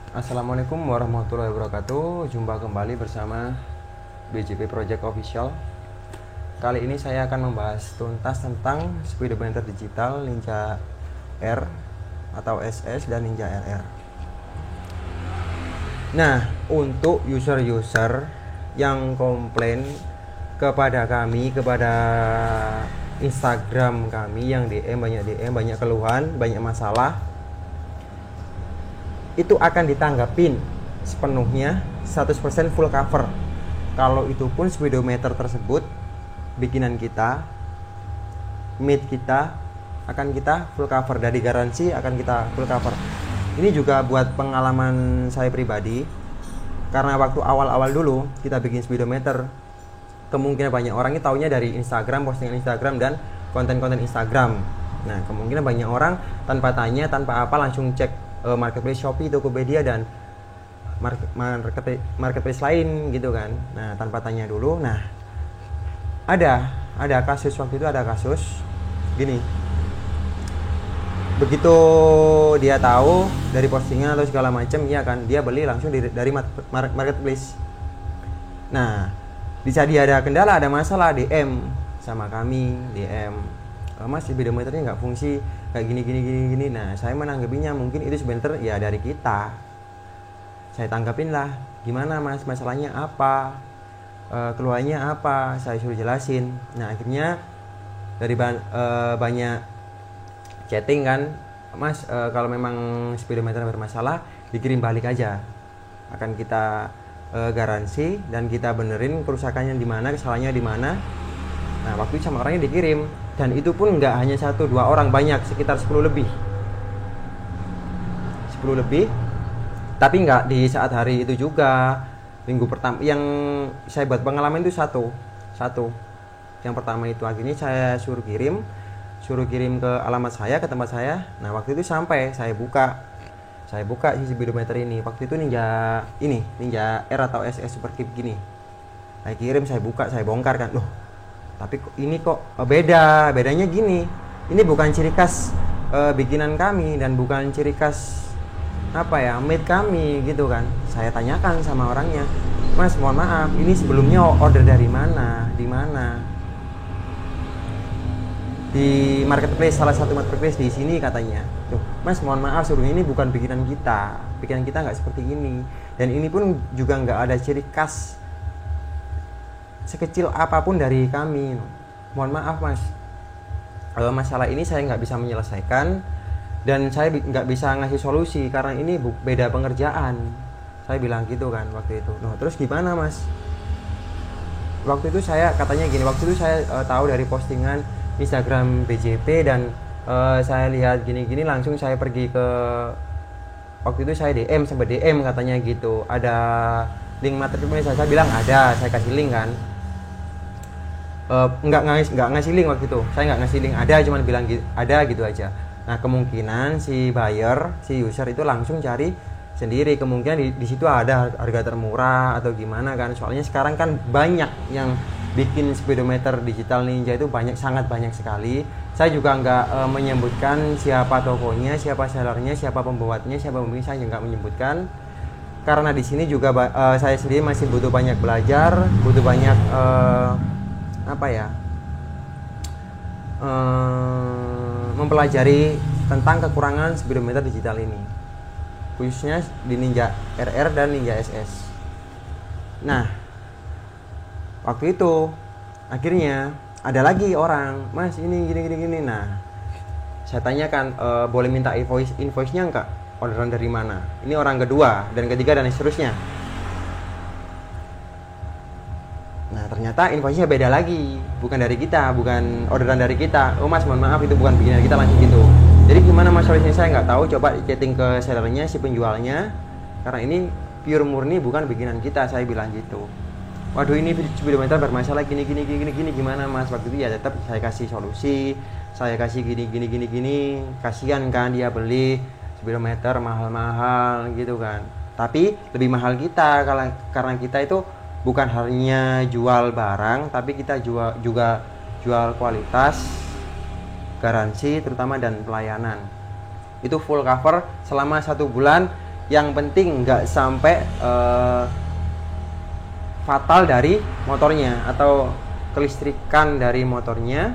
Assalamualaikum warahmatullahi wabarakatuh. Jumpa kembali bersama BJP Project Official. Kali ini saya akan membahas tuntas tentang speedometer digital Ninja R atau SS dan Ninja RR. Nah, untuk user-user yang komplain kepada kami, kepada Instagram kami yang DM, banyak keluhan, banyak masalah, itu akan ditanggapin sepenuhnya 100% full cover. Kalau itu pun speedometer tersebut bikinan kita, made kita, akan kita full cover. Dari garansi akan kita full cover. Ini juga buat pengalaman saya pribadi, karena waktu awal-awal dulu kita bikin speedometer, kemungkinan banyak orang ini taunya dari Instagram, postingan Instagram dan konten-konten Instagram. Nah, kemungkinan banyak orang tanpa tanya, tanpa apa, langsung cek marketplace Shopee, Tokopedia dan marketplace lain gitu kan. Nah, tanpa tanya dulu. Nah, ada kasus waktu itu, ada kasus gini. Begitu dia tahu dari postingan atau segala macam, ya kan, dia beli langsung dari marketplace. Nah, bisa dia ada kendala, ada masalah, DM sama kami, DM, Mas, speedometernya nggak fungsi, kayak gini. Nah, saya menanggapinya mungkin itu sebentar ya dari kita. Saya tanggapin lah, gimana Mas, masalahnya apa, keluarnya apa, saya suruh jelasin. Nah, akhirnya dari banyak chatting kan, Mas, kalau memang speedometer bermasalah dikirim balik aja, akan kita garansi dan kita benerin kerusakannya di mana, kesalahannya di mana. Nah, waktu itu sama orangnya dikirim, dan itu pun nggak hanya 1-2 orang, banyak, sekitar 10 lebih, tapi nggak di saat hari itu juga. Minggu pertama yang saya buat pengalaman itu satu yang pertama itu akhirnya saya suruh kirim ke alamat saya, ke tempat saya. Nah, waktu itu sampai saya buka si speedometer ini. Waktu itu Ninja R atau SS Super Keep gini. Saya kirim, saya buka, saya bongkar kan. Loh, tapi ini kok bedanya gini. Ini bukan ciri khas bikinan kami dan bukan ciri khas made kami gitu kan. Saya tanyakan sama orangnya, Mas, mohon maaf, ini sebelumnya order dari mana, di mana? Di marketplace, salah satu marketplace di sini katanya. Tuh, Mas, mohon maaf, sebelumnya ini bukan bikinan kita nggak seperti ini, dan ini pun juga nggak ada ciri khas sekecil apapun dari kami. Mohon maaf, Mas, masalah ini saya nggak bisa menyelesaikan dan saya nggak bisa ngasih solusi karena ini beda pengerjaan. Saya bilang gitu kan waktu itu. Nah, terus gimana, Mas? Waktu itu saya katanya gini, waktu itu saya tahu dari postingan Instagram BJP dan saya lihat gini langsung saya pergi ke, waktu itu saya sempat DM katanya gitu, ada link marketplace. Saya bilang ada, saya kasih link kan. Nggak ngasih link waktu itu, saya nggak ngasih link, ada, cuman bilang ada gitu aja. Nah, kemungkinan si user itu langsung cari sendiri, kemungkinan di situ ada harga termurah atau gimana kan. Soalnya sekarang kan banyak yang bikin speedometer digital Ninja itu, sangat banyak sekali. Saya juga nggak menyebutkan siapa tokonya, siapa sellernya, siapa pembuatnya, siapa pembeli, saya nggak menyebutkan karena di sini juga saya sendiri masih butuh banyak belajar, butuh banyak mempelajari tentang kekurangan speedometer digital ini, khususnya di Ninja RR dan Ninja SS. Nah, waktu itu akhirnya ada lagi orang, Mas, ini gini. Nah, saya tanyakan, boleh minta invoice-nya enggak, orderan dari mana, ini orang kedua dan ketiga dan seterusnya. Nah, ternyata invoice-nya beda lagi, bukan dari kita, bukan orderan dari kita. Oh, Mas, mohon maaf, itu bukan bikinan kita, langsung gitu. Jadi gimana Mas solusinya, saya nggak tahu, coba chatting ke sellernya, si penjualnya, karena ini pure murni bukan bikinan kita, saya bilang gitu. Waduh, ini speedometer bermasalah gini, gimana Mas? Waktu itu ya tetap saya kasih solusi, saya kasih gini, kasihan kan dia beli speedometer mahal-mahal gitu kan. Tapi lebih mahal kita, karena kita itu bukan hanya jual barang, tapi kita juga jual kualitas, garansi terutama, dan pelayanan. Itu full cover selama 1 bulan Yang penting nggak sampai fatal dari motornya atau kelistrikan dari motornya.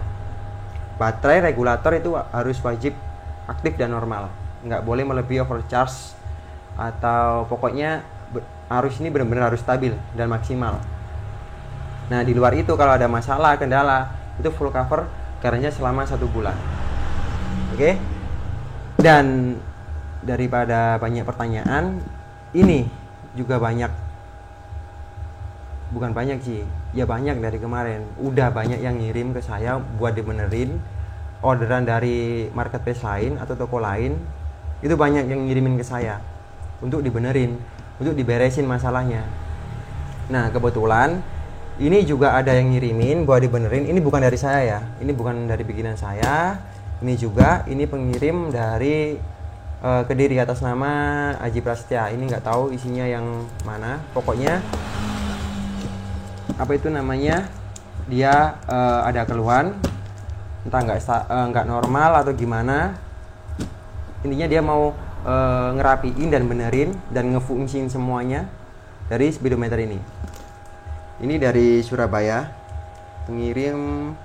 Baterai regulator itu harus wajib aktif dan normal, nggak boleh melebihi overcharge, atau pokoknya arus ini benar-benar harus stabil dan maksimal. Nah, di luar itu kalau ada masalah, kendala, itu full cover garansinya selama 1 bulan. Oke. Dan daripada banyak pertanyaan, ini juga bukan banyak sih, ya banyak dari kemarin. Udah banyak yang ngirim ke saya buat dibenerin. Orderan dari marketplace lain atau toko lain, itu banyak yang ngirimin ke saya untuk dibenerin, untuk diberesin masalahnya. Nah, kebetulan ini juga ada yang ngirimin buat dibenerin. Ini bukan dari saya ya, ini bukan dari bikinan saya. Ini pengirim dari Kediri atas nama Aji Prasetya. Ini nggak tahu isinya yang mana. Pokoknya apa itu namanya, dia ada keluhan, entah nggak normal atau gimana. Intinya dia mau ngerapiin dan benerin dan ngefungsiin semuanya dari speedometer ini. Ini dari Surabaya, pengirim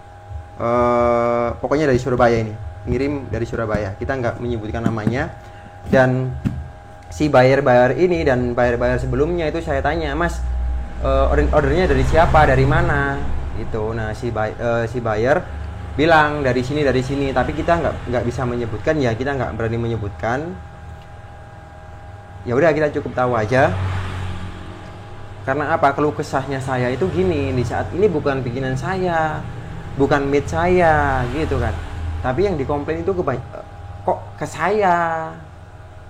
pokoknya dari Surabaya ini, ngirim dari Surabaya. Kita nggak menyebutkan namanya. Dan si buyer ini dan buyer sebelumnya itu saya tanya, Mas, ordernya dari siapa, dari mana gitu. Nah, si buyer bilang dari sini, tapi kita nggak bisa menyebutkan, ya kita nggak berani menyebutkan. Ya udah, kita cukup tahu aja. Karena apa? Keluh kesahnya saya itu gini, di saat ini bukan bikinan saya, bukan made saya gitu kan, tapi yang dikomplain itu kok ke saya.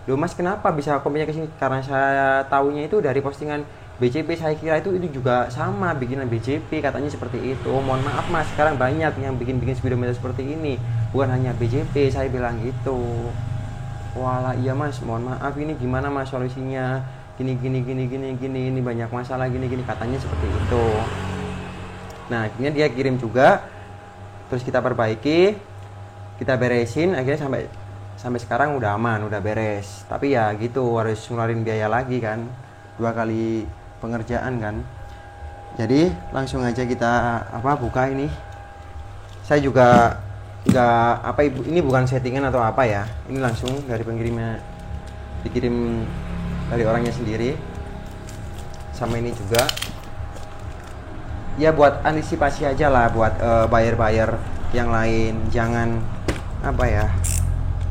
Loh Mas, kenapa bisa komplainnya ke sini? Karena saya tahunya itu dari postingan BCP, saya kira itu juga sama bikinan BCP, katanya seperti itu. Oh, mohon maaf Mas, sekarang banyak yang bikin speedometer seperti ini, bukan hanya BCP, saya bilang gitu. Walah, iya Mas, mohon maaf, ini gimana Mas solusinya? Gini, ini banyak masalah gini, katanya seperti itu. Nah, akhirnya dia kirim juga, terus kita perbaiki, kita beresin, akhirnya sampai sekarang udah aman, udah beres. Tapi ya gitu, harus ngeluarin biaya lagi kan, 2 kali pengerjaan kan. Jadi langsung aja kita buka ini. Saya juga nggak ini bukan settingan atau apa ya, ini langsung dari pengirimnya, dikirim dari orangnya sendiri. Sama ini juga ya buat antisipasi aja lah, buat buyer yang lain. Jangan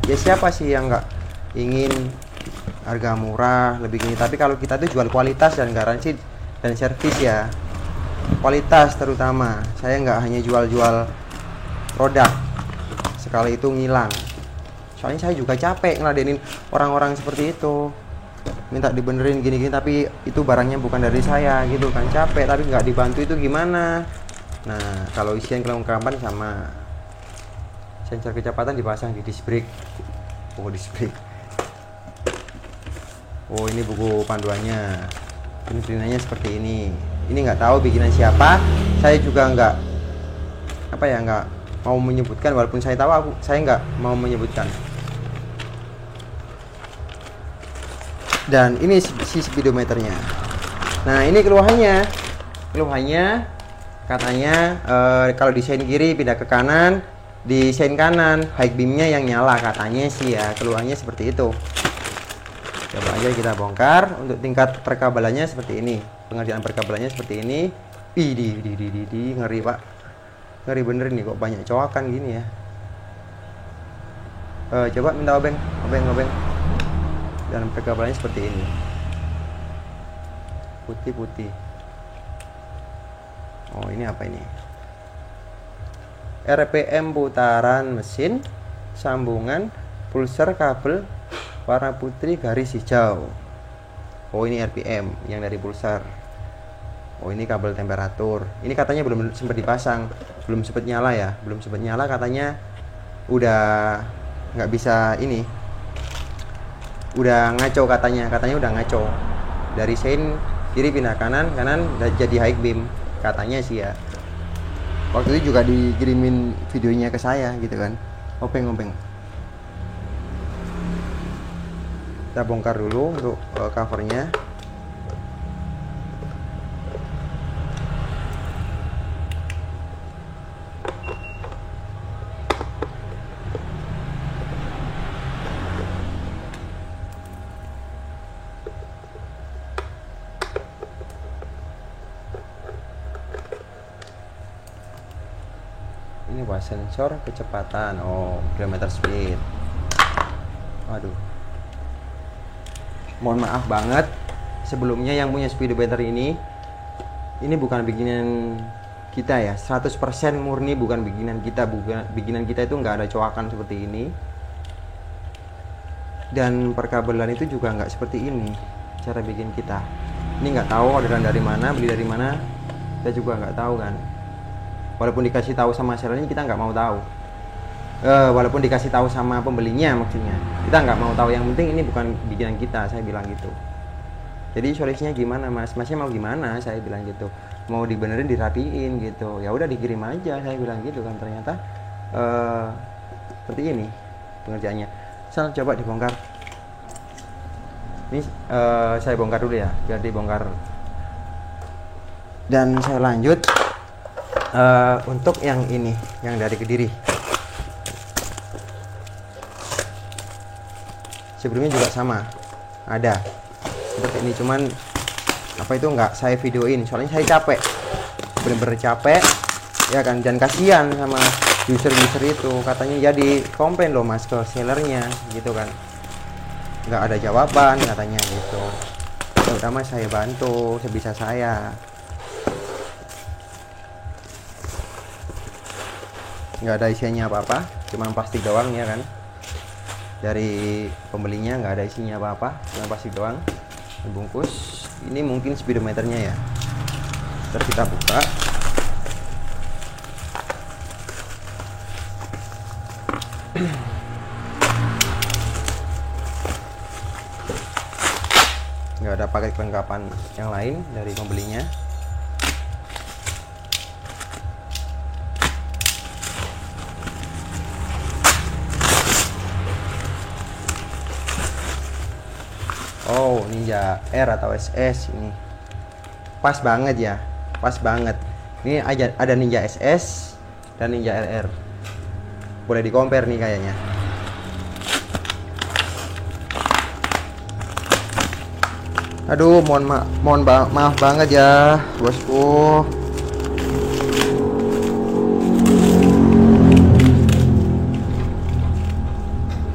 ya siapa sih yang nggak ingin harga murah lebih gini, tapi kalau kita tuh jual kualitas dan garansi dan servis ya, kualitas terutama. Saya nggak hanya jual produk sekali itu ngilang. Soalnya saya juga capek ngeladenin orang-orang seperti itu, minta dibenerin gini-gini tapi itu barangnya bukan dari saya gitu kan, capek tapi nggak dibantu, itu gimana. Nah, kalau isian kelengkapan sama sensor kecepatan dipasang di disc brake. Oh, ini buku panduannya, ini printanya seperti ini. Ini nggak tahu bikinan siapa, saya juga nggak mau menyebutkan, walaupun saya tahu, saya nggak mau menyebutkan. Dan ini si speedometernya. Nah, ini keluhannya katanya kalau desain kiri pindah ke kanan, desain kanan high beamnya yang nyala, katanya sih ya, keluhannya seperti itu. Coba aja kita bongkar. Untuk tingkat perkabelannya seperti ini, pengerjaan perkabelannya seperti ini. Ngeri Pak, ngeri bener nih, kok banyak coakan gini ya. Coba minta obeng. Dan perkabelannya seperti ini, putih. Oh, ini apa ini? RPM putaran mesin, sambungan, pulser kabel warna putih garis hijau. Oh, ini RPM yang dari pulser. Oh, ini kabel temperatur. Ini katanya belum sempat dipasang, belum sempat nyala ya, katanya. Udah nggak bisa ini, udah ngaco katanya udah ngaco. Dari sein kiri pindah kanan udah jadi high beam katanya sih ya. Waktu itu juga dikirimin videonya ke saya gitu kan, obeng. Kita bongkar dulu untuk covernya. Ini buat sensor kecepatan. Oh, kilometer speed. Waduh, mohon maaf banget sebelumnya yang punya speedometer ini bukan bikinan kita ya, 100% murni bukan bikinan kita. Bikinan kita itu nggak ada coakan seperti ini, dan perkabelan itu juga nggak seperti ini cara bikin kita. Ini nggak tahu orderan dari mana, beli dari mana, kita juga nggak tahu kan. Walaupun dikasih tahu sama sellernya, kita nggak mau tahu. Walaupun dikasih tahu sama pembelinya, maksudnya kita nggak mau tahu. Yang penting ini bukan bikinan kita, saya bilang gitu. Jadi solusinya gimana mas? Masnya mau gimana? Saya bilang gitu. Mau dibenerin, dirapiin gitu. Ya udah dikirim aja, saya bilang gitu kan. Ternyata seperti ini pengerjaannya. Saya coba dibongkar. Ini saya bongkar dulu ya, biar dibongkar. Dan saya lanjut untuk yang ini, yang dari Kediri. Sebelumnya juga sama, ada seperti ini, cuman apa itu nggak saya videoin soalnya saya capek, bener-bener capek ya kan. Dan kasihan sama user-user itu, katanya jadi komplain loh mas ke sellernya gitu kan, nggak ada jawaban katanya gitu. Ya udah mas, saya bantu sebisa saya. Nggak ada isinya apa-apa, cuma plastik doang ya kan. Dari pembelinya nggak ada isinya apa-apa, cuma plastik doang dibungkus. Ini mungkin speedometernya ya. Ntar kita buka. Nggak ada paket kelengkapan yang lain dari pembelinya. Oh, Ninja R atau SS ini. Pas banget ya. Pas banget. Ini ada Ninja SS dan Ninja RR. Boleh di compare nih kayaknya. Aduh, maaf banget ya, bosku.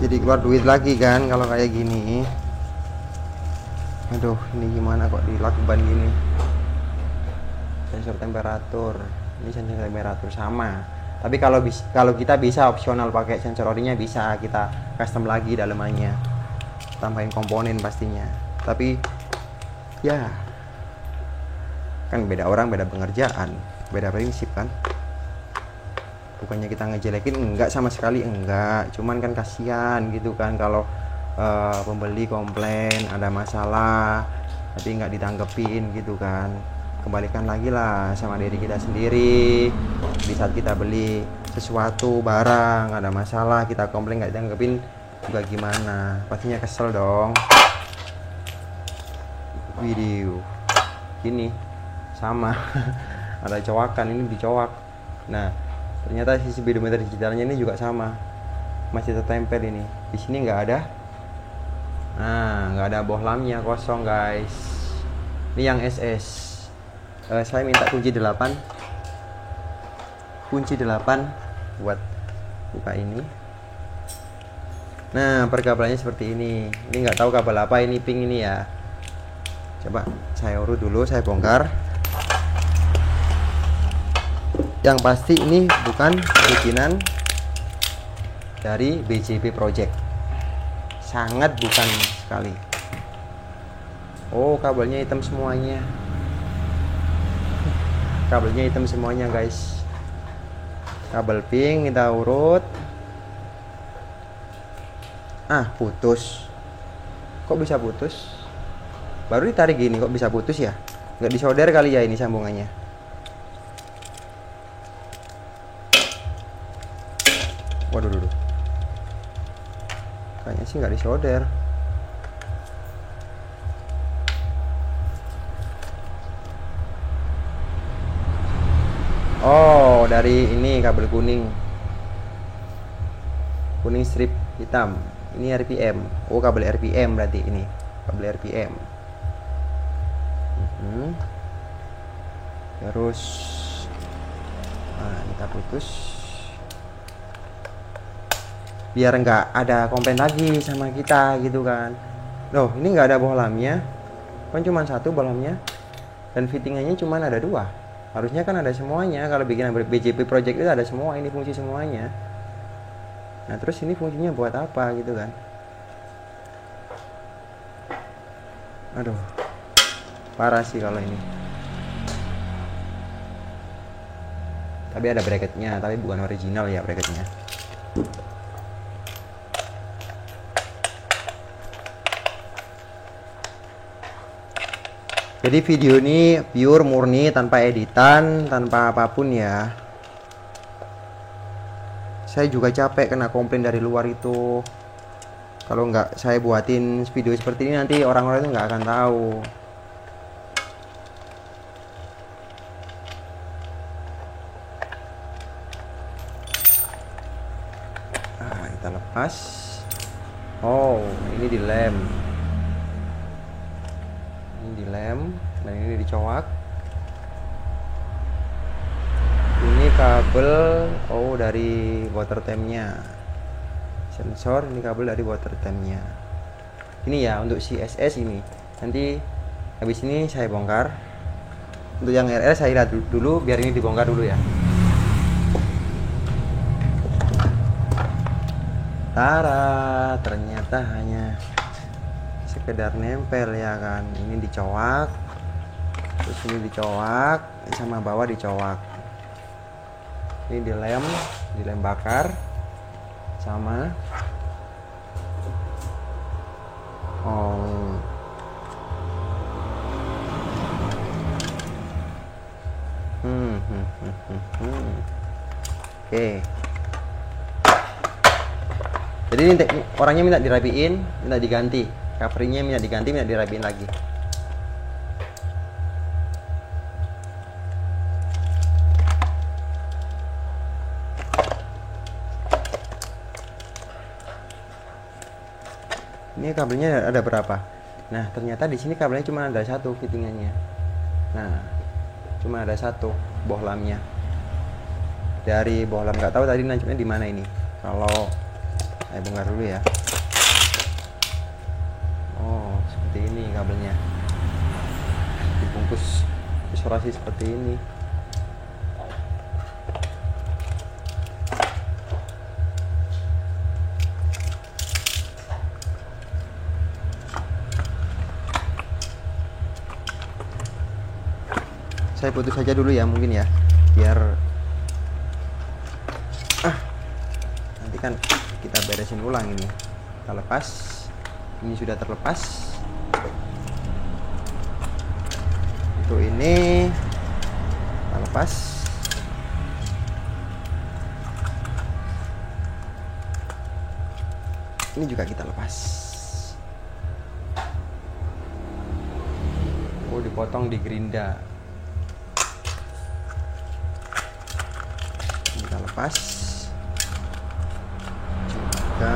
Jadi keluar duit lagi kan kalau kayak gini. Aduh, ini gimana kok dilakban gini. Sensor temperatur, ini sensor temperatur sama. Tapi kalau kita bisa opsional pakai sensor orinya, bisa kita custom lagi dalemannya, tambahin komponen pastinya. Tapi ya kan beda orang, beda pengerjaan, beda prinsip kan. Bukannya kita ngejelekin, enggak sama sekali enggak. Cuman kan kasihan gitu kan kalau pembeli komplain ada masalah tapi nggak ditanggepin gitu kan. Kembalikan lagi lah sama diri kita sendiri. Di saat kita beli sesuatu barang ada masalah, kita komplain nggak ditanggepin juga gimana, pastinya kesel dong. Video ini sama ada coakan, ini dicowak. Nah ternyata sisi speedometer digitalnya ini juga sama, masih tertempel ini. Di sini nggak ada. Nah, nggak ada bohlamnya, kosong guys. Ini yang SS. Saya minta kunci 8 buat buka ini. Nah, perkabelannya seperti ini. Ini nggak tahu kabel apa, ini pink ini ya. Coba saya urut dulu, saya bongkar. Yang pasti ini bukan bikinan dari BJP Project. Sangat bukan sekali. Oh, kabelnya hitam semuanya. Kabelnya hitam semuanya guys. Kabel pink kita urut. Putus. Kok bisa putus? Baru ditarik gini kok bisa putus ya? Nggak disolder kali ya ini sambungannya. Waduh. Kayaknya sih nggak disolder. Oh, dari ini kabel kuning strip hitam, ini RPM. Oh, kabel RPM berarti ini kabel RPM. Terus kita putus biar nggak ada komplain lagi sama kita gitu kan. Loh, ini nggak ada bohlamnya kan, cuma satu bohlamnya, dan fittingannya cuma ada 2. Harusnya kan ada semuanya. Kalau bikin BJP project itu ada semua, ini fungsi semuanya. Nah, terus ini fungsinya buat apa gitu kan. Aduh, parah sih kalau ini. Tapi ada bracketnya, tapi bukan original ya bracketnya. Jadi video ini pure murni, tanpa editan, tanpa apapun ya. Saya juga capek kena komplain dari luar itu. Kalau nggak saya buatin video seperti ini, nanti orang-orang itu nggak akan tahu. Kita lepas. Oh, ini dilem. Dan ini dicowak. Ini kabel dari water tanknya, sensor. Ini kabel dari water tanknya. Ini ya untuk CSS ini. Nanti habis ini saya bongkar. Untuk yang RL saya lihat dulu, biar ini dibongkar dulu ya. Tara, ternyata hanya sekedar nempel ya kan. Ini dicowak, terus ini dicowak, sama bawah dicowak. Ini dilem bakar sama Oke. Jadi ini orangnya minta dirapiin, minta diganti coveringnya, minta diganti, minta dirapiin lagi. Ini kabelnya ada berapa? Nah, ternyata di sini kabelnya cuma ada 1 fittingannya. Nah, cuma ada 1 bohlamnya. Dari bohlam nggak tahu tadi nancapnya di mana ini. Kalau saya bongkar dulu ya. Oh, seperti ini kabelnya. Dibungkus isolasi seperti ini. Saya putus saja dulu ya mungkin ya, biar nanti kan kita beresin ulang ini. Kita lepas, ini sudah terlepas. Untuk ini kita lepas. Ini juga kita lepas. Oh, dipotong di gerinda. Kita lepas juga.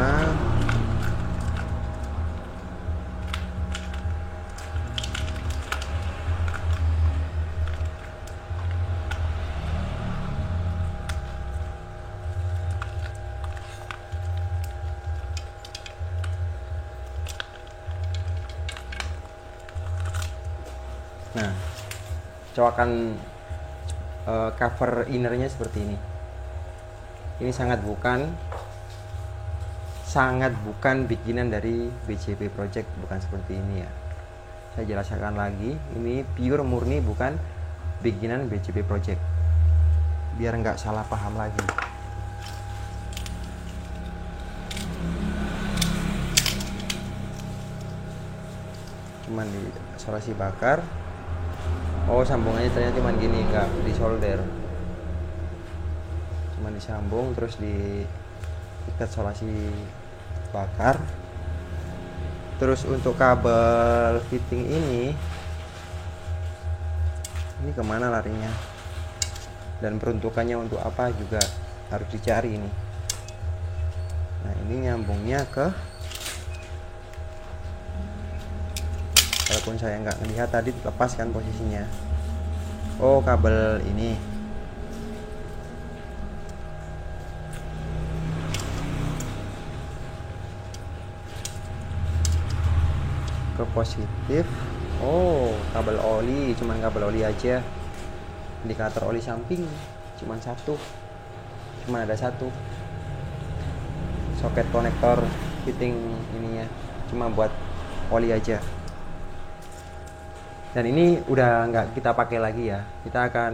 Nah, cowakan cover innernya seperti ini. Ini sangat bukan bikinan dari BJP Project, bukan seperti ini ya. Saya jelaskan lagi, ini pure murni bukan bikinan BJP Project, biar nggak salah paham lagi. Cuman di isolasi bakar. Oh, sambungannya ternyata cuman gini, nggak di solder. Cuma disambung terus diikat isolasi bakar. Terus untuk kabel fitting ini kemana larinya? dan peruntukannya untuk apa juga harus dicari ini. Nah, ini nyambungnya ke, walaupun saya nggak melihat tadi lepas kan posisinya. Oh, kabel ini. Ke positif. Oh, kabel oli, cuman kabel oli aja. Indikator oli samping cuman satu, cuman ada satu. Soket konektor fitting ininya cuma buat oli aja. Dan ini udah nggak kita pakai lagi ya, kita akan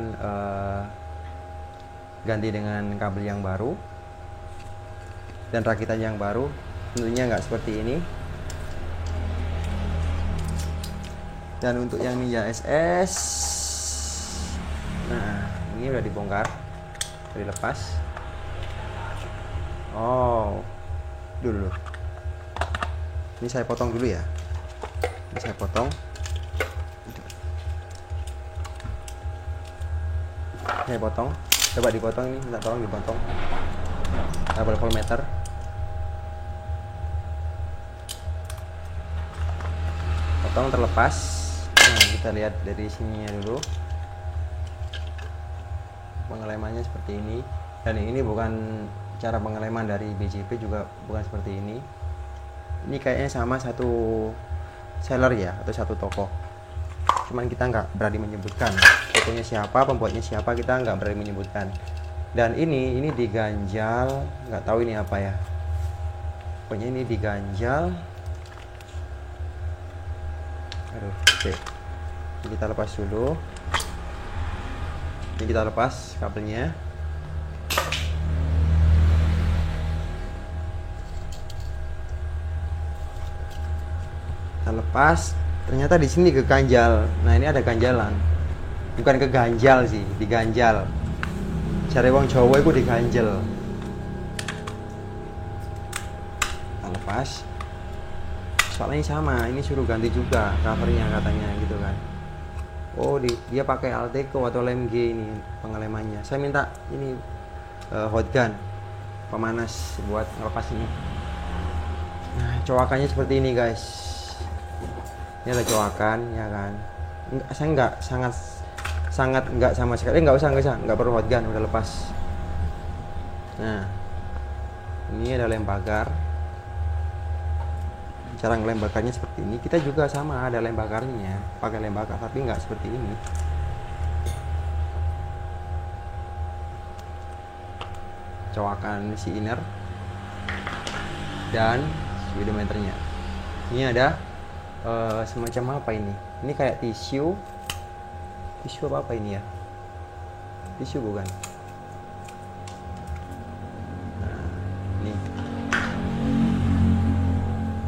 ganti dengan kabel yang baru dan rakitan yang baru. Tentunya nggak seperti ini. Dan untuk yang Ninja SS, nah ini udah dibongkar, udah dilepas. Oh, dulu. Ini saya potong dulu ya. Ini saya potong. Saya potong. Coba dipotong ini, minta tolong dipotong. Kabel voltmeter. Potong terlepas. Nah, kita lihat dari sininya dulu. Pengelemannya seperti ini. Dan ini bukan cara pengeleman dari BJP, juga bukan seperti ini. Ini kayaknya sama satu seller ya, atau satu toko. Cuman kita nggak berani menyebutkan tokonya siapa, pembuatnya siapa, kita nggak berani menyebutkan. Dan ini diganjal, nggak tahu ini apa ya. Pokoknya ini diganjal. Aduh, oke. Ini kita lepas dulu. Ini kita lepas kabelnya. Kita lepas. Ternyata di sini keganjal. Nah, ini ada ganjalan. Bukan keganjal sih, diganjal. Cari wong Jawa itu diganjel. Kita lepas. Soalnya ini sama, ini suruh ganti juga covernya katanya gitu kan. Oh, dia pakai Alteco atau LMG ini pengelemannya. Saya minta ini hot gun pemanas buat ngelepas ini. Nah, coakannya seperti ini guys. Ini ada coakan ya kan. Saya nggak sangat nggak sama sekali. Nggak usah nggak perlu hot gun, udah lepas. Nah, ini ada lem bakar. Cara ngelem bakarnya seperti ini. Kita juga sama, ada lem bakarnya, pakai lem bakar, tapi nggak seperti ini. Coakan si inner dan speedometernya. Ini ada semacam apa ini? Ini kayak tisu apa ini ya? Tisu bukan? Nah, ini.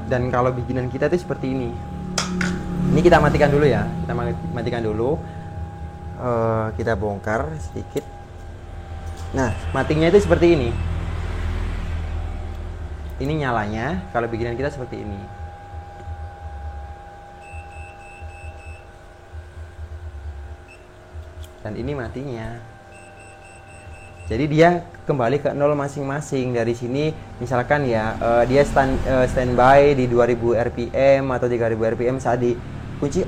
Dan kalau bikinan kita itu seperti ini. Ini kita matikan dulu ya. Kita matikan dulu. Kita bongkar sedikit. Nah, matinya itu seperti ini. Ini nyalanya. Kalau bikinan kita seperti ini. Dan ini matinya. Jadi dia kembali ke nol masing-masing. Dari sini misalkan ya dia standby di 2000 rpm atau 3000 rpm saat di kunci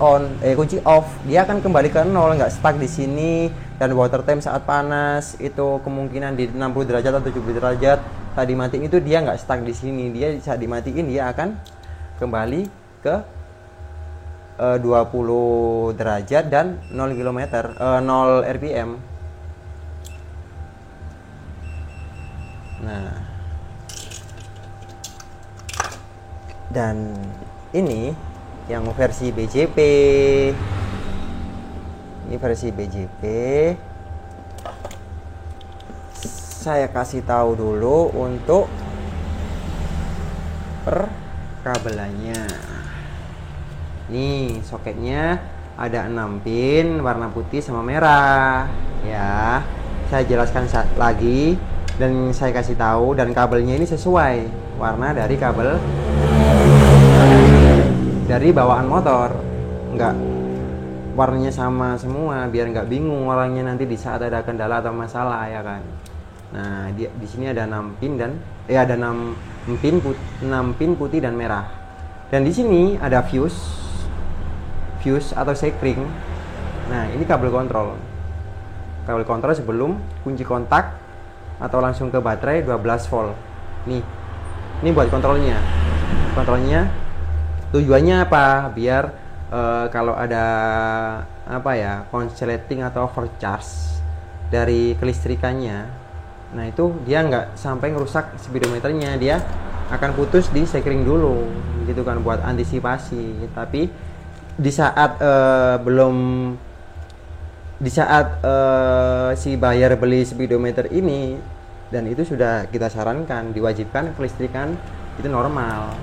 off, dia akan kembali ke nol, nggak stuck di sini. Dan water time saat panas itu kemungkinan di 60 derajat atau 70 derajat. Saat dimatiin itu dia nggak stuck di sini. Dia saat dimatiin dia akan kembali ke 20 derajat dan 0 km 0 rpm. Nah, dan ini yang versi BJP. Ini versi BJP. Saya kasih tahu dulu untuk perkabelannya. Nih, soketnya ada 6 pin warna putih sama merah. Ya, saya jelaskan lagi. Dan saya kasih tahu, dan kabelnya ini sesuai warna dari kabel dari bawaan motor, warnanya sama semua biar nggak bingung orangnya nanti di saat ada kendala atau masalah ya kan. Nah, di sini ada 6 pin dan ada 6 pin putih dan merah. Dan di sini ada fuse atau sekring. Nah, ini kabel kontrol. Kabel kontrol sebelum kunci kontak atau langsung ke baterai 12 volt. Nih. Ini buat kontrolnya. Kontrolnya tujuannya apa? Biar kalau ada konsleting atau overcharge dari kelistrikannya, nah itu dia nggak sampai ngerusak speedometernya, dia akan putus di sekring dulu gitu kan, buat antisipasi. Tapi di saat si buyer beli speedometer ini, dan itu sudah kita sarankan diwajibkan kelistrikan itu normal,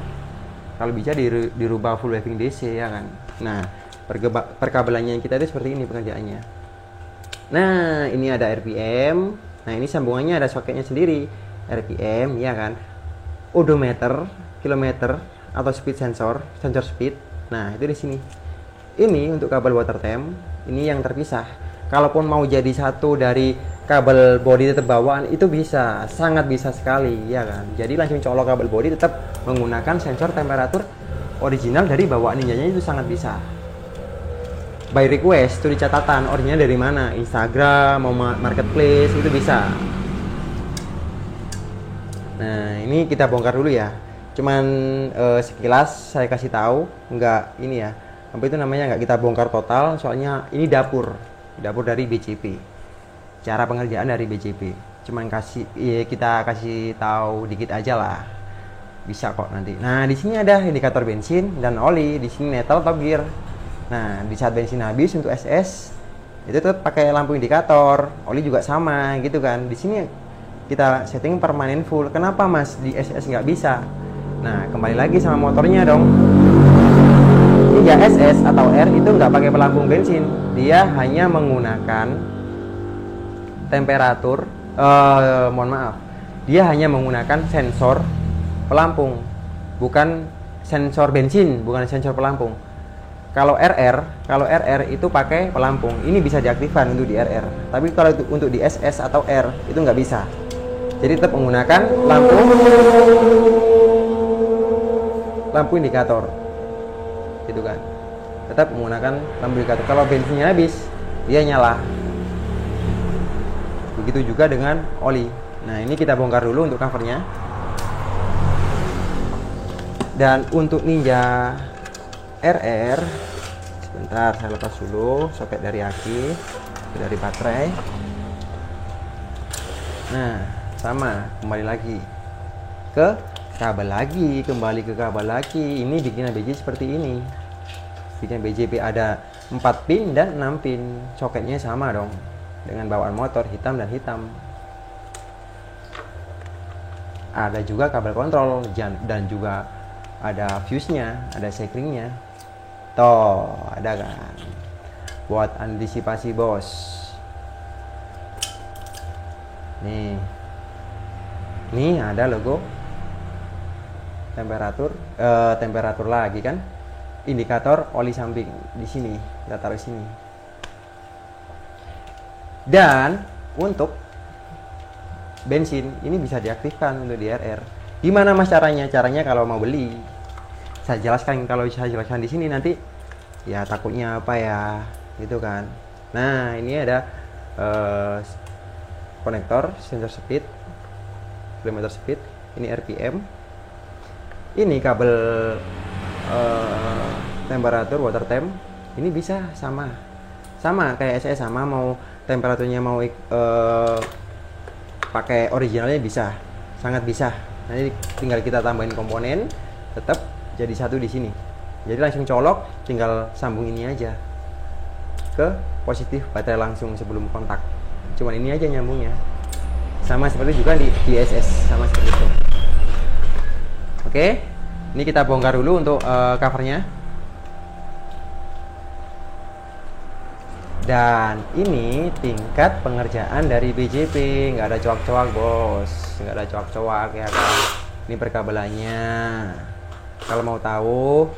kalau bisa dirubah full waving DC ya kan. Nah, perkabelannya kita itu seperti ini pengerjaannya. Nah, ini ada RPM. Nah, ini sambungannya ada soketnya sendiri, RPM ya kan, odometer, kilometer atau speed sensor speed. Nah, itu di sini. Ini untuk kabel water temp, ini yang terpisah. Kalaupun mau jadi satu dari kabel body tetap bawaan itu bisa, sangat bisa sekali ya kan. Jadi langsung colok kabel body tetap menggunakan sensor temperatur original dari bawaan ninjanya, itu sangat bisa. By request itu di catatan original dari mana, Instagram mau marketplace itu bisa. Nah, ini kita bongkar dulu ya. Cuman sekilas saya kasih tahu, enggak ini ya. Apa itu namanya, enggak kita bongkar total, soalnya ini dapur dari BCP. Cara pengerjaan dari BCP. Cuman kita kasih tahu dikit aja lah. Bisa kok nanti. Nah, di sini ada indikator bensin dan oli, di sini neutral atau gear. Nah, di saat bensin habis untuk SS itu tetap pakai lampu indikator, oli juga sama gitu kan. Di sini kita setting permanen full. Kenapa Mas di SS nggak bisa? Nah, kembali lagi sama motornya dong. Ini ya SS atau R itu nggak pakai pelampung bensin, dia hanya menggunakan temperatur. Dia hanya menggunakan sensor pelampung, bukan sensor bensin, bukan sensor pelampung. Kalau RR itu pakai pelampung. Ini bisa diaktifkan untuk di RR. Tapi kalau untuk di SS atau R itu nggak bisa. Jadi tetap menggunakan lampu indikator, gitu kan. Tetap menggunakan lampu indikator. Kalau bensinnya habis, dia nyala. Begitu juga dengan oli. Nah, ini kita bongkar dulu untuk covernya. Dan untuk Ninja RR, sebentar saya lepas dulu soket dari aki, dari baterai. Nah, sama, kembali lagi ke kabel lagi. Ini bikinan BJ seperti ini. Bikinan BJP ada 4 pin dan 6 pin. Soketnya sama dong dengan bawaan motor, hitam dan hitam. Ada juga kabel kontrol dan juga ada fuse-nya, ada sekringnya. Toh, ada kan. Buat antisipasi, bos. Nih ada logo temperatur lagi kan. Indikator oli samping di sini, kita taruh sini. Dan untuk bensin ini bisa diaktifkan untuk di RR. Gimana Mas caranya? Caranya kalau mau beli, saya jelaskan. Kalau saya jelaskan di sini nanti ya takutnya apa ya, gitu kan. Nah, ini ada konektor sensor speed, kilometer speed, ini RPM, ini kabel temperatur water temp. Ini bisa sama kayak SS, sama mau temperaturnya mau pakai originalnya bisa, sangat bisa. Nanti tinggal kita tambahin komponen, tetap jadi satu di sini. Jadi langsung colok, tinggal sambung ini aja ke positif baterai langsung sebelum kontak. Cuman ini aja nyambungnya. Sama seperti juga di SS, sama seperti itu. Oke, ini kita bongkar dulu untuk covernya. Dan ini tingkat pengerjaan dari BJP, nggak ada coak-coak bos, nggak ada coak-coak ya kan. Ini perkabelannya. Kalau mau tahu,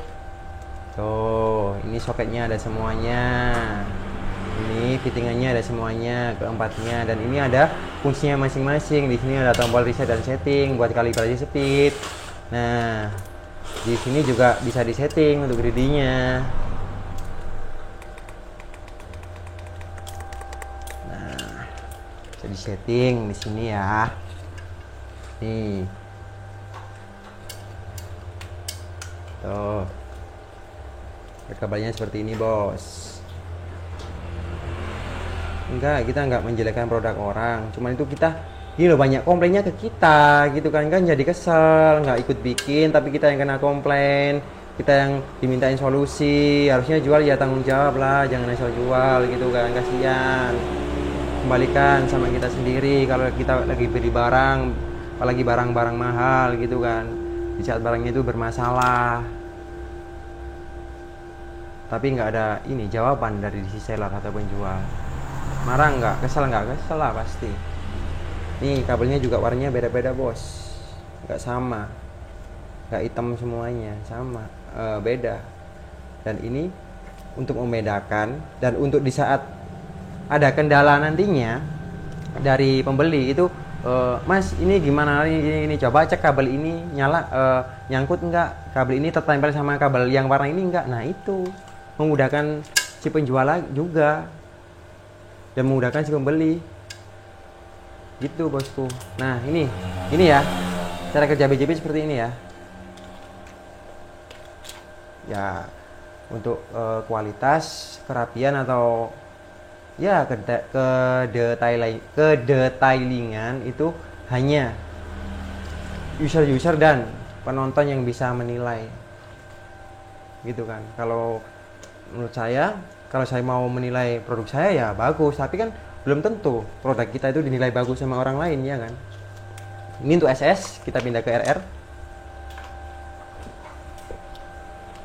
tuh Ini soketnya ada semuanya, ini fittingannya ada semuanya, keempatnya, dan ini ada fungsinya masing-masing. Di sini ada tombol reset dan setting buat kalibrasi speed. Nah, di sini juga bisa disetting untuk greedinya. Nah, bisa disetting di sini ya. Nih, tuh, kabelnya seperti ini bos. Enggak, kita nggak menjelekkan produk orang, cuman itu kita gini loh, banyak komplainnya ke kita gitu kan jadi kesel, nggak ikut bikin tapi kita yang kena komplain, kita yang dimintain solusi. Harusnya jual ya tanggung jawab lah, jangan asal jual gitu kan, kasihan. Kembalikan sama kita sendiri kalau kita lagi beli barang, apalagi barang-barang mahal gitu kan, di saat barangnya itu bermasalah tapi nggak ada ini jawaban dari si seller atau penjual. Marah nggak? Kesel nggak? Kesel lah pasti. Nih kabelnya juga warnanya beda-beda bos, nggak sama, nggak hitam semuanya, sama, beda. Dan ini untuk membedakan, dan untuk di saat ada kendala nantinya dari pembeli itu, Mas ini gimana ini coba cek kabel ini nyala, nyangkut nggak, kabel ini tertempel sama kabel yang warna ini nggak. Nah itu memudahkan si penjual juga dan memudahkan si pembeli gitu bosku. Nah ini ya cara kerja BJP seperti ini ya. Ya untuk kualitas, kerapian atau ya kedetailingan itu hanya user dan penonton yang bisa menilai gitu kan. Kalau menurut saya, kalau saya mau menilai produk saya ya bagus, tapi kan belum tentu produk kita itu dinilai bagus sama orang lain ya kan. Ini untuk SS, kita pindah ke RR.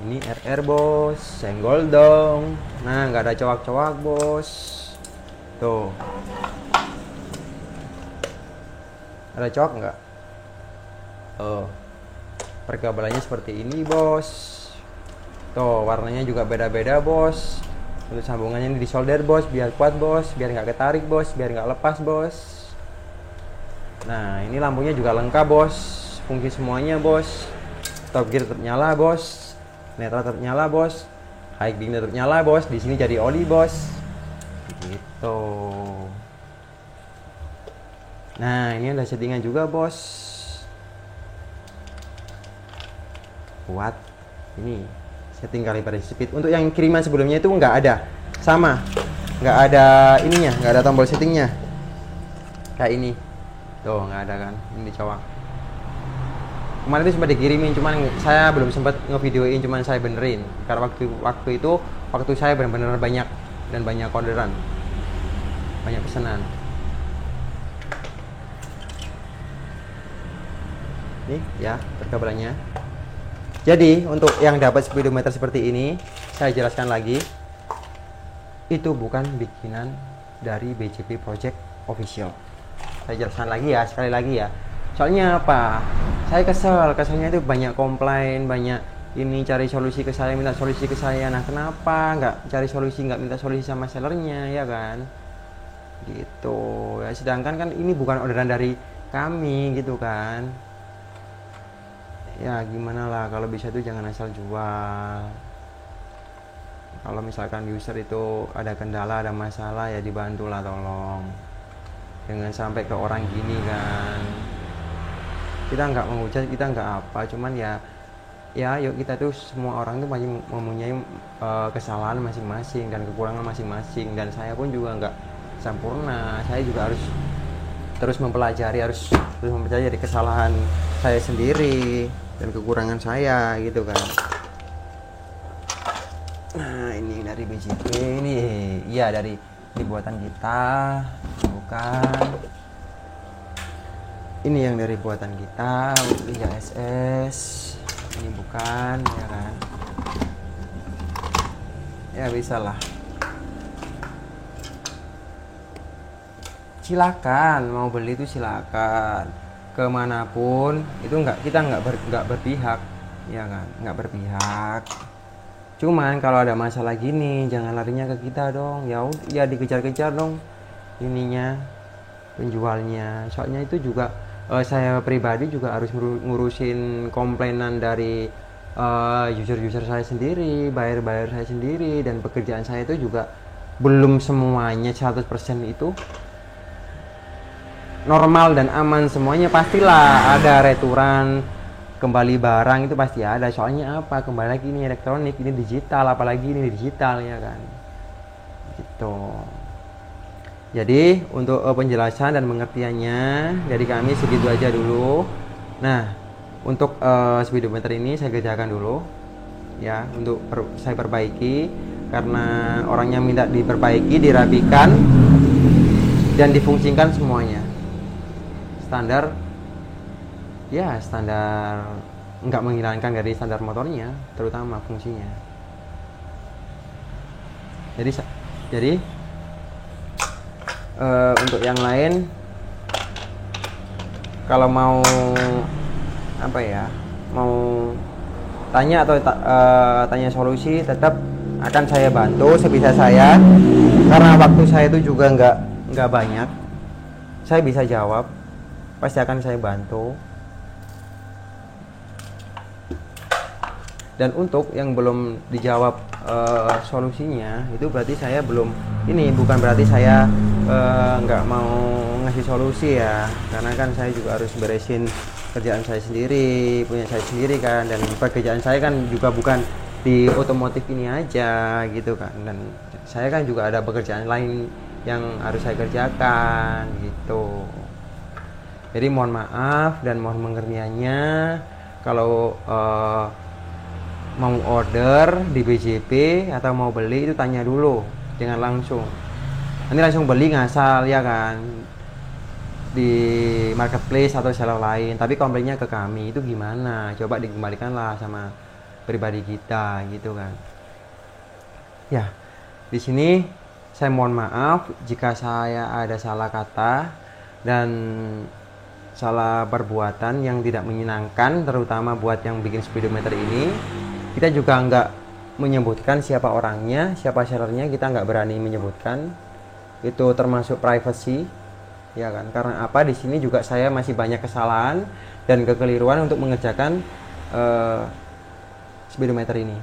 Ini RR bos, senggol dong. Nah nggak ada cowak-cowak bos. Tuh, ada cowak nggak? Oh, perkabelannya seperti ini bos. Tuh warnanya juga beda-beda bos. Untuk sambungannya ini disolder bos, biar kuat bos, biar nggak ketarik bos, biar nggak lepas bos. Nah ini lampunya juga lengkap bos, fungsi semuanya bos. Top gear tetap nyala bos, netral tetap nyala bos, high beam tetap nyala bos. Di sini jadi oli bos, gitu. Nah ini ada settingan juga bos, kuat. Ini setting kalibrasi speed. Untuk yang kiriman sebelumnya itu nggak ada, sama, nggak ada ininya, nggak ada tombol settingnya kayak ini tuh, nggak ada kan. Ini dicowak kemarin itu sempat dikirimin, cuman saya belum sempat ngevideoin, cuman saya benerin karena waktu saya benar-benar banyak dan banyak orderan, banyak pesanan. Nih ya perkabelannya. Jadi untuk yang dapat speedometer seperti ini, saya jelaskan lagi, itu bukan bikinan dari BJP Project Official. Saya jelaskan lagi ya, sekali lagi ya. Soalnya apa? Saya keselnya itu banyak komplain, banyak ini cari solusi ke saya, minta solusi ke saya. Nah kenapa nggak cari solusi, nggak minta solusi sama sellernya ya kan? Gitu ya. Sedangkan kan ini bukan orderan dari kami gitu kan. Ya gimana lah, kalau bisa itu jangan asal jual. Kalau misalkan user itu ada kendala, ada masalah ya dibantulah tolong. Jangan sampai ke orang gini kan. Kita nggak menghujat, kita nggak apa, cuman ya yuk kita tuh semua orang tuh mempunyai kesalahan masing-masing dan kekurangan masing-masing, dan saya pun juga nggak sempurna. Saya juga harus terus mempelajari, harus dari kesalahan saya sendiri dan kekurangan saya gitu kan. Nah ini dari BJP, ini iya dari buatan kita, bukan ini yang dari buatan kita, Liga SS, ini bukan ya kan. Ya bisa lah, silakan mau beli itu silakan, kemanapun itu kita nggak berpihak ya kan, nggak berpihak. Cuman kalau ada masalah gini jangan larinya ke kita dong, ya dikejar-kejar dong ininya, penjualnya. Soalnya itu juga saya pribadi juga harus ngurusin komplainan dari user-user saya sendiri, buyer-buyer saya sendiri, dan pekerjaan saya itu juga belum semuanya 100% itu normal dan aman semuanya. Pastilah ada returan, kembali barang itu pasti ada. Soalnya apa, kembali lagi ini elektronik, ini digital, apalagi ini digital ya kan gitu. Jadi untuk penjelasan dan pengertiannya dari kami segitu aja dulu. Nah, untuk speedometer ini saya kerjakan dulu ya, untuk saya perbaiki karena orangnya minta diperbaiki, dirapikan dan difungsikan semuanya standar ya, standar, nggak menghilangkan dari standar motornya, terutama fungsinya. Jadi untuk yang lain kalau mau apa ya, mau tanya atau tanya solusi, tetap akan saya bantu sebisa saya, karena waktu saya itu juga nggak banyak. Saya bisa jawab, pasti akan saya bantu. Dan untuk yang belum dijawab solusinya, itu berarti saya belum, ini bukan berarti saya nggak mau ngasih solusi ya, karena kan saya juga harus beresin kerjaan saya sendiri, punya saya sendiri kan, dan pekerjaan saya kan juga bukan di otomotif ini aja gitu kan, dan saya kan juga ada pekerjaan lain yang harus saya kerjakan gitu. Jadi mohon maaf dan mohon pengertiannya kalau mau order di BJP atau mau beli itu tanya dulu, jangan langsung. Nanti langsung beli ngasal ya kan di marketplace atau seller lain, tapi komplainnya ke kami itu gimana? Coba dikembalikanlah sama pribadi kita gitu kan. Ya, di sini saya mohon maaf jika saya ada salah kata dan salah perbuatan yang tidak menyenangkan, terutama buat yang bikin speedometer ini. Kita juga nggak menyebutkan siapa orangnya, siapa sellernya, kita nggak berani menyebutkan. Itu termasuk privacy, ya kan? Karena apa? Di sini juga saya masih banyak kesalahan dan kekeliruan untuk mengerjakan speedometer ini.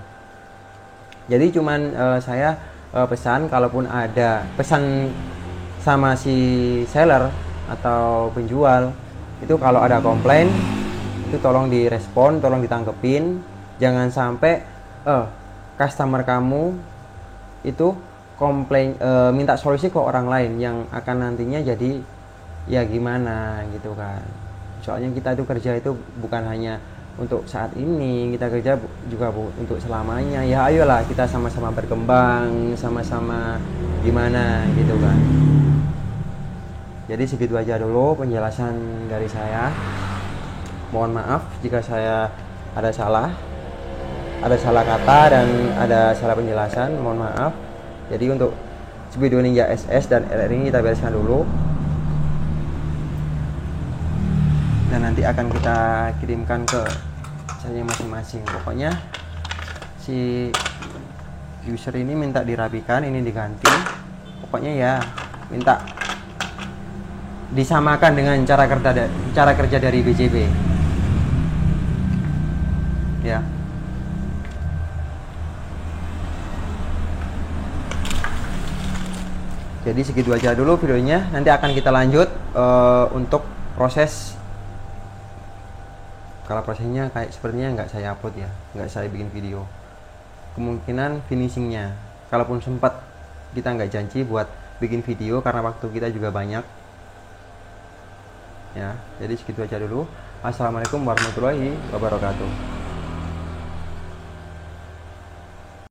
Jadi cuman saya pesan, kalaupun ada pesan sama si seller atau penjual, itu kalau ada komplain itu tolong direspon, tolong ditangkepin. Jangan sampai customer kamu itu komplain, minta solusi ke orang lain yang akan nantinya jadi ya gimana gitu kan. Soalnya kita itu kerja itu bukan hanya untuk saat ini, kita kerja juga untuk selamanya. Ya ayolah kita sama-sama berkembang, sama-sama gimana gitu kan. Jadi segitu aja dulu penjelasan dari saya. Mohon maaf jika saya ada salah kata dan ada salah penjelasan, mohon maaf. Jadi untuk Speedo Ninja SS dan LR ini kita bereskan dulu, dan nanti akan kita kirimkan ke saya masing-masing. Pokoknya si user ini minta dirapikan, ini diganti, pokoknya ya minta disamakan dengan cara kerja dari BJB ya. Jadi segitu aja dulu videonya. Nanti akan kita lanjut untuk proses. Kalau prosesnya kayak sepertinya nggak saya upload ya, nggak saya bikin video. Kemungkinan finishingnya, kalaupun sempat, kita nggak janji buat bikin video karena waktu kita juga banyak ya. Jadi segitu aja dulu. Assalamualaikum warahmatullahi wabarakatuh.